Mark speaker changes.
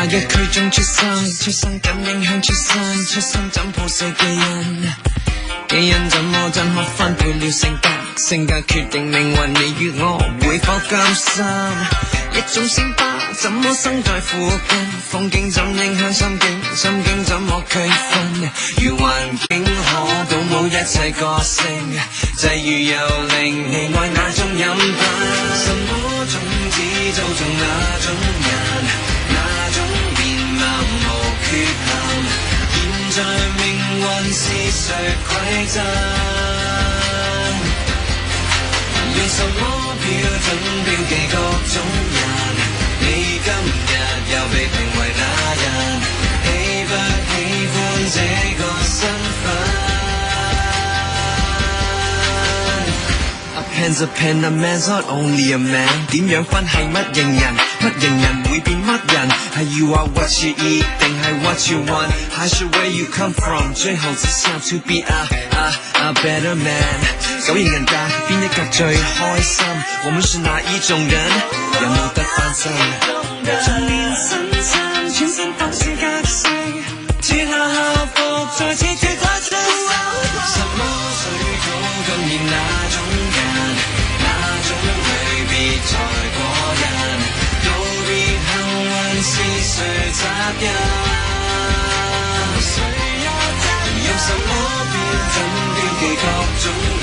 Speaker 1: 哪一區中出生感影響出生怎譜寫基因怎麼真可分配了性格決定命運，你與我會否甘心？一種星巴怎麼生在附近？風景怎影響心境怎麼區分？如環境可倒冇一切個性，際遇又令你愛那種飲品。什麼種子造就那種人，那種面貌無缺陷。現在命運是誰饋贈？用什麼標準標記各種人？你今日又被評為那人，喜不喜歡這個身份？A pen's a pen, a man's not only a man。點樣分係乜型人？乜型人會變乜人？係 you are what you eat，定係 what you want？還是 where you come from？ 最後只想 to be a better man。九型人格邊一格最開心？我們是哪一種人？有冇得翻身？童年新衫，全身都是革新，脫下校服再次脫胎真身。什麼水土感染那種人，那種類別才過癮。道別幸運是誰責任？誰也責任？用什麼標準標記各種人？